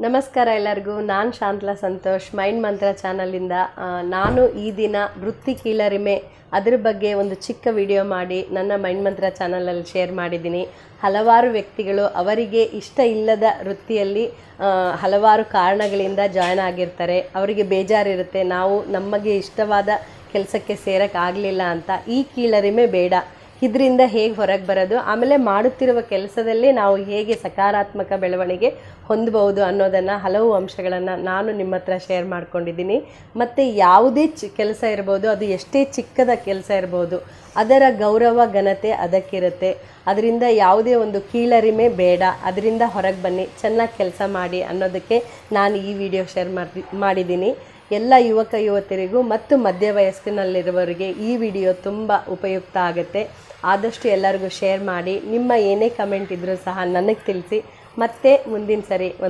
ನಮಸ್ಕಾರ ಎಲ್ಲರಿಗೂ. ನಾನು ಶಾಂತಲಾ ಸಂತೋಷ್, ಮೈಂಡ್ ಮಂತ್ರ ಚಾನಲಿಂದ. ನಾನು ಈ ದಿನ ವೃತ್ತಿ ಕೀಳರಿಮೆ ಅದ್ರ ಬಗ್ಗೆ ಒಂದು ಚಿಕ್ಕ ವಿಡಿಯೋ ಮಾಡಿ ನನ್ನ ಮೈಂಡ್ ಮಂತ್ರ ಚಾನಲಲ್ಲಿ ಶೇರ್ ಮಾಡಿದ್ದೀನಿ. ಹಲವಾರು ವ್ಯಕ್ತಿಗಳು ಅವರಿಗೆ ಇಷ್ಟ ಇಲ್ಲದ ವೃತ್ತಿಯಲ್ಲಿ ಹಲವಾರು ಕಾರಣಗಳಿಂದ ಜಾಯ್ನ್ ಆಗಿರ್ತಾರೆ. ಅವರಿಗೆ ಬೇಜಾರಿರುತ್ತೆ, ನಾವು ನಮಗೆ ಇಷ್ಟವಾದ ಕೆಲಸಕ್ಕೆ ಸೇರೋಕ್ಕಾಗಲಿಲ್ಲ ಅಂತ. ಈ ಕೀಳರಿಮೆ ಬೇಡ. ಇದರಿಂದ ಹೇಗೆ ಹೊರಗೆ ಬರೋದು, ಆಮೇಲೆ ಮಾಡುತ್ತಿರುವ ಕೆಲಸದಲ್ಲಿ ನಾವು ಹೇಗೆ ಸಕಾರಾತ್ಮಕ ಬೆಳವಣಿಗೆ ಹೊಂದಬಹುದು ಅನ್ನೋದನ್ನು, ಹಲವು ಅಂಶಗಳನ್ನು ನಾನು ನಿಮ್ಮ ಹತ್ರ ಶೇರ್ ಮಾಡ್ಕೊಂಡಿದ್ದೀನಿ. ಮತ್ತು ಯಾವುದೇ ಕೆಲಸ ಇರ್ಬೋದು, ಅದು ಎಷ್ಟೇ ಚಿಕ್ಕದ ಕೆಲಸ ಇರ್ಬೋದು, ಅದರ ಗೌರವ ಘನತೆ ಅದಕ್ಕಿರುತ್ತೆ. ಅದರಿಂದ ಯಾವುದೇ ಒಂದು ಕೀಳರಿಮೆ ಬೇಡ. ಅದರಿಂದ ಹೊರಗೆ ಬನ್ನಿ, ಚೆನ್ನಾಗಿ ಕೆಲಸ ಮಾಡಿ ಅನ್ನೋದಕ್ಕೆ ನಾನು ಈ ವಿಡಿಯೋ ಶೇರ್ ಮಾಡಿದ್ದೀನಿ. ಎಲ್ಲ ಯುವಕ ಯುವತಿಯರಿಗೂ ಮತ್ತು ಮಧ್ಯವಯಸ್ಕನಲ್ಲಿರುವವರಿಗೆ ಈ ವಿಡಿಯೋ ತುಂಬ ಉಪಯುಕ್ತ ಆಗುತ್ತೆ. ಆದಷ್ಟು ಎಲ್ಲರಿಗೂ ಶೇರ್ ಮಾಡಿ. ನಿಮ್ಮ ಏನೇ ಕಮೆಂಟ್ ಇದ್ದರೂ ಸಹ ನನಗೆ ತಿಳಿಸಿ. ಮತ್ತೆ ಮುಂದಿನ ಸರಿ